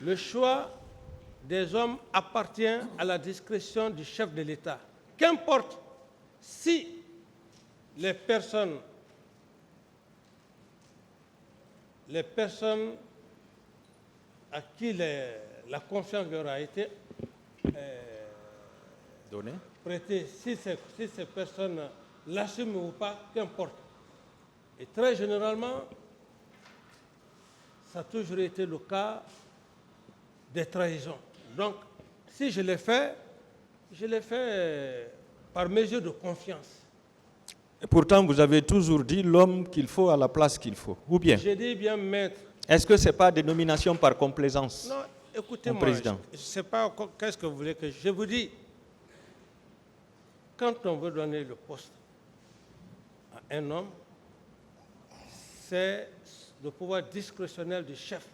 le choix des hommes appartient à la discrétion du chef de l'État. Qu'importe si les personnes à qui la confiance leur a été prêtée, si ces personnes l'assument ou pas, qu'importe. Et très généralement, ça a toujours été le cas des trahisons. Donc, si je l'ai fait par mesure de confiance. Et pourtant, vous avez toujours dit l'homme qu'il faut à la place qu'il faut. Ou bien? J'ai dit bien maître. Est-ce que ce n'est pas des nominations par complaisance? Non, écoutez-moi, président. Je ne sais pas qu'est-ce que vous voulez que je vous dis. Quand on veut donner le poste à un homme, c'est le pouvoir discrétionnel du chef.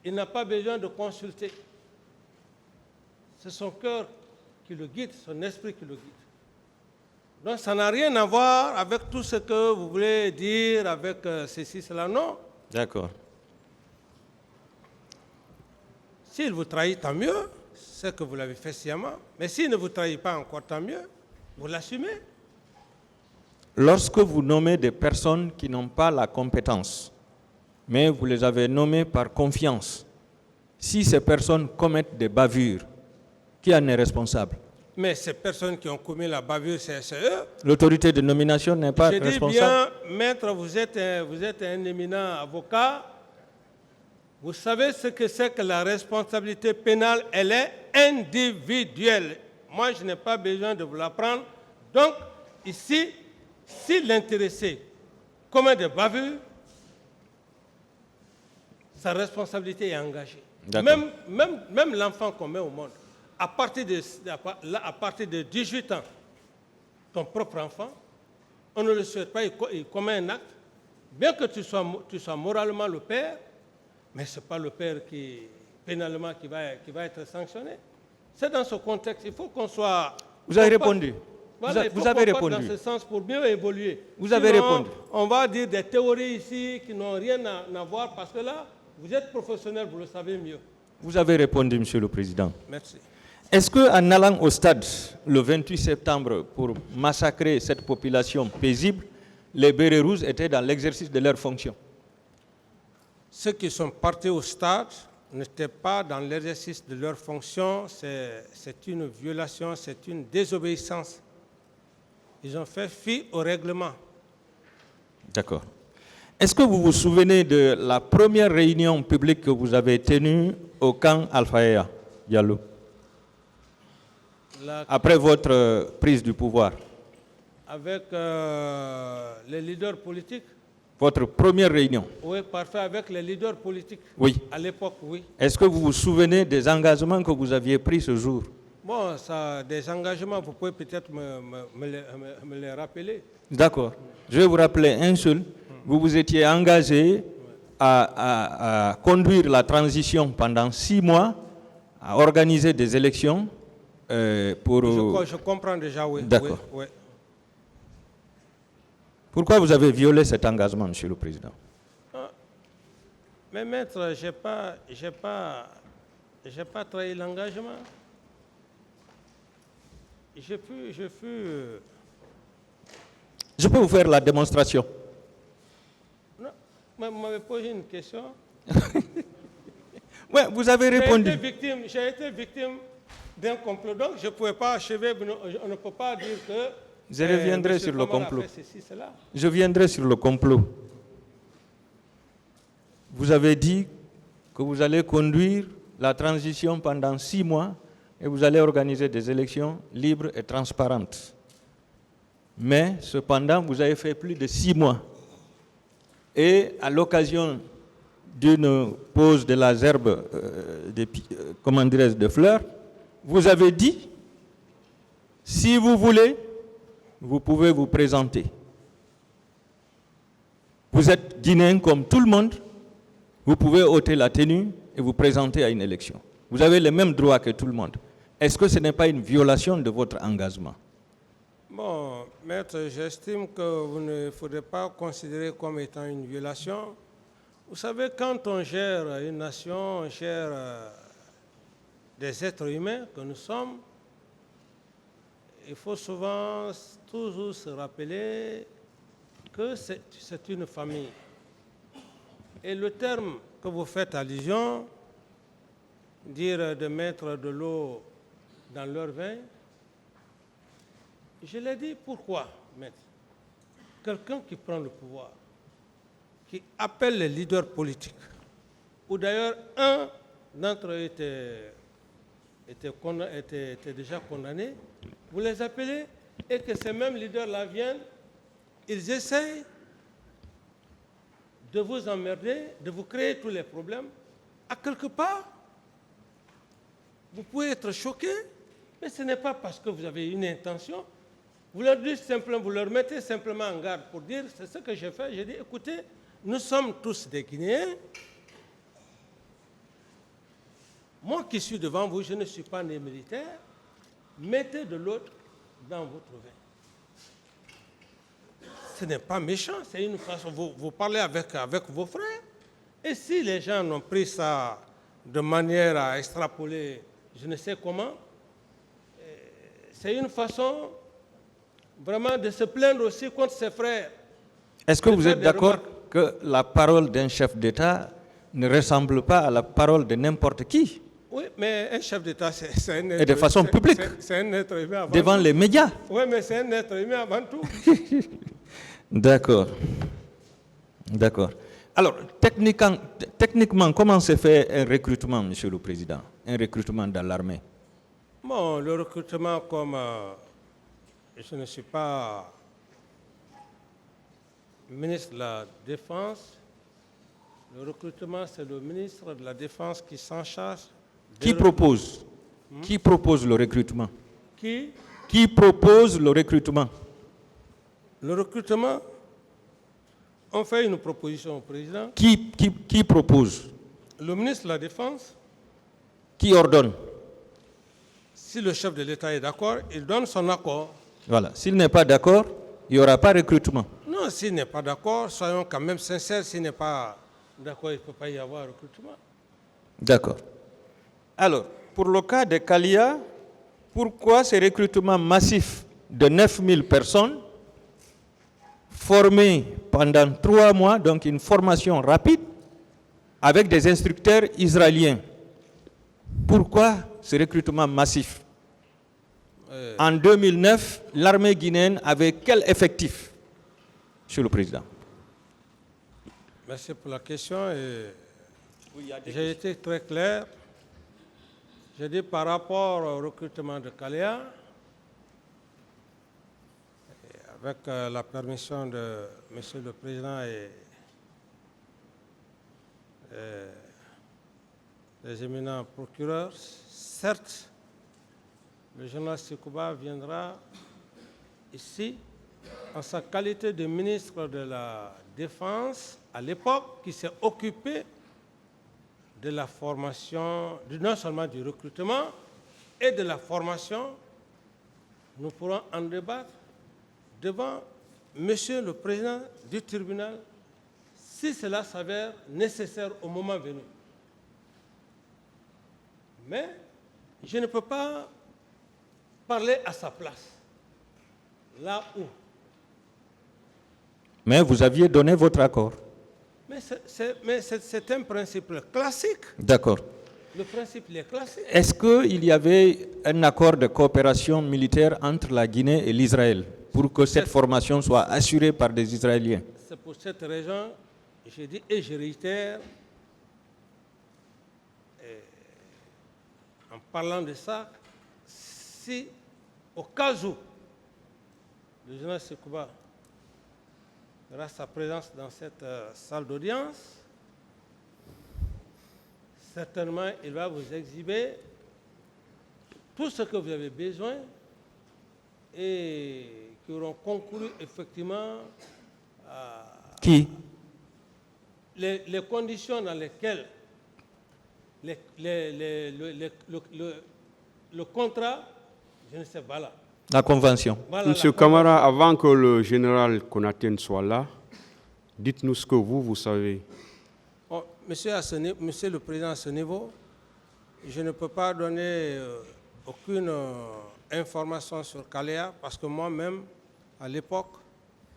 Il n'a pas besoin de consulter. C'est son cœur qui le guide, son esprit qui le guide. Donc ça n'a rien à voir avec tout ce que vous voulez dire, avec ceci, cela, non. D'accord. S'il vous trahit, tant mieux, c'est que vous l'avez fait sciemment. Mais s'il ne vous trahit pas encore, tant mieux, vous l'assumez. Lorsque vous nommez des personnes qui n'ont pas la compétence, mais vous les avez nommées par confiance, si ces personnes commettent des bavures, qui en est responsable? Mais ces personnes qui ont commis la bavure, c'est eux. L'autorité de nomination n'est pas Je dis responsable? bien, maître, vous êtes un éminent avocat. Vous savez ce que c'est que la responsabilité pénale, elle est individuelle. Moi, je n'ai pas besoin de vous l'apprendre. Donc, ici, si l'intéressé commet des bavures, sa responsabilité est engagée. Même l'enfant qu'on met au monde, à partir de 18 ans, ton propre enfant, on ne le souhaite pas, il commet un acte, bien que tu sois moralement le père, mais ce n'est pas le père pénalement qui va être sanctionné. C'est dans ce contexte, il faut qu'on soit... Vous avez répondu. Voilà, vous avez répondu. Dans ce sens pour mieux évoluer. Vous avez répondu. On va dire des théories ici qui n'ont rien à voir, parce que là, vous êtes professionnel, vous le savez mieux. Vous avez répondu, Monsieur le Président. Merci. Est-ce qu'en allant au stade le 28 septembre pour massacrer cette population paisible, les bérets rouges étaient dans l'exercice de leurs fonctions? Ceux qui sont partis au stade n'étaient pas dans l'exercice de leurs fonctions. C'est une violation, c'est une désobéissance. Ils ont fait fi au règlement. D'accord. Est-ce que vous vous souvenez de la première réunion publique que vous avez tenue au camp Alpha Diallo, après votre prise du pouvoir? Avec les leaders politiques? Votre première réunion? Oui, parfait, avec les leaders politiques. Oui. À l'époque, oui. Est-ce que vous vous souvenez des engagements que vous aviez pris ce jour? Bon, ça, des engagements, vous pouvez peut-être me les rappeler. D'accord. Je vais vous rappeler un seul. Vous vous étiez engagé à conduire la transition pendant 6 mois, à organiser des élections pour... Je comprends déjà, oui. D'accord. Oui, oui. Pourquoi vous avez violé cet engagement, Monsieur le Président? Mais maître, j'ai pas trahi l'engagement. Je peux vous faire la démonstration. Non, vous m'avez posé une question. Oui, vous avez répondu. J'ai été victime d'un complot, donc je ne pouvais pas achever, on ne peut pas dire que... Je reviendrai sur le complot. Ceci, je viendrai sur le complot. Vous avez dit que vous allez conduire la transition pendant 6 mois et vous allez organiser des élections libres et transparentes. Mais cependant, vous avez fait plus de 6 mois. Et à l'occasion d'une pose de la gerbe, de fleurs, vous avez dit, si vous voulez, vous pouvez vous présenter. Vous êtes guinéen comme tout le monde, vous pouvez ôter la tenue et vous présenter à une élection. Vous avez les mêmes droits que tout le monde. Est-ce que ce n'est pas une violation de votre engagement? Bon, maître, j'estime que vous ne faudrait pas considérer comme étant une violation. Vous savez, quand on gère une nation, on gère des êtres humains que nous sommes, il faut souvent toujours se rappeler que c'est une famille. Et le terme que vous faites allusion, dire de mettre de l'eau dans leur vin, je l'ai dit, pourquoi mettre quelqu'un qui prend le pouvoir, qui appelle les leaders politiques, ou d'ailleurs un d'entre eux était déjà condamné, vous les appelez et que ces mêmes leaders-là viennent, ils essayent de vous emmerder, de vous créer tous les problèmes. À quelque part, vous pouvez être choqué, mais ce n'est pas parce que vous avez une intention. Vous leur dites simplement, vous leur mettez simplement en garde pour dire, c'est ce que j'ai fait. J'ai dit, écoutez, nous sommes tous des Guinéens. Moi qui suis devant vous, je ne suis pas né militaire. Mettez de l'eau dans votre vin. Ce n'est pas méchant, c'est une façon. Vous parlez avec vos frères. Et si les gens ont pris ça de manière à extrapoler, je ne sais comment, c'est une façon vraiment de se plaindre aussi contre ses frères. Est-ce que vous êtes d'accord que la parole d'un chef d'État ne ressemble pas à la parole de n'importe qui? Oui, mais un chef d'État, c'est un être humain. Et de façon publique, c'est un être humain avant devant tout. les médias. Oui, mais c'est un être humain avant tout. D'accord. D'accord. Alors, techniquement, comment se fait un recrutement, Monsieur le Président? Un recrutement dans l'armée? Bon, le recrutement, comme je ne suis pas ministre de la Défense, le recrutement, c'est le ministre de la Défense qui s'en charge. Qui propose? Qui propose le recrutement? Qui propose le recrutement? Le recrutement, on fait une proposition au président. Qui propose? Le ministre de la Défense. Qui ordonne? Si le chef de l'État est d'accord, il donne son accord. Voilà. S'il n'est pas d'accord, il n'y aura pas de recrutement. Non, s'il n'est pas d'accord, soyons quand même sincères. S'il n'est pas d'accord, il ne peut pas y avoir recrutement. D'accord. Alors, pour le cas de Kalia, pourquoi ce recrutement massif de 9000 personnes formées pendant 3 mois, donc une formation rapide, avec des instructeurs israéliens? Pourquoi ce recrutement massif? En 2009, l'armée guinéenne avait quel effectif, Monsieur le Président? Merci pour la question. J'ai été très clair. J'ai dit par rapport au recrutement de Kalia, avec la permission de Monsieur le Président et les éminents procureurs, certes, le général Sekouba viendra ici en sa qualité de ministre de la Défense à l'époque, qui s'est occupé de la formation, non seulement du recrutement et de la formation. Nous pourrons en débattre devant Monsieur le Président du tribunal si cela s'avère nécessaire au moment venu. Mais je ne peux pas parler à sa place, là où. Mais vous aviez donné votre accord. Mais c'est un principe classique. D'accord. Le principe il est classique. Est-ce qu'il y avait un accord de coopération militaire entre la Guinée et l'Israël pour que cette formation soit assurée par des Israéliens? C'est pour cette raison, je dis et je réitère, en parlant de ça, si au cas où le général Sekouba aura sa présence dans cette salle d'audience, certainement il va vous exhiber tout ce que vous avez besoin et qui auront concouru effectivement à les conditions dans lesquelles le contrat, je ne sais pas là. La convention. Voilà, Monsieur Camara, avant que le général Konaté ne soit là, dites-nous ce que vous savez Monsieur le Président, à ce niveau, je ne peux pas donner aucune information sur Kalea parce que moi-même, à l'époque,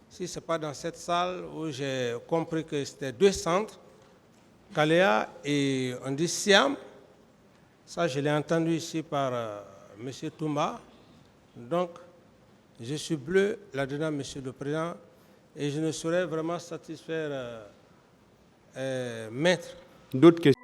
si ce n'est pas dans cette salle où j'ai compris que c'était 2 centres, Kalea et on dit Siam, ça je l'ai entendu ici par M. Toumba. Donc, je suis bleu là-dedans, Monsieur le Président, et je ne saurais vraiment satisfaire maître. D'autres questions?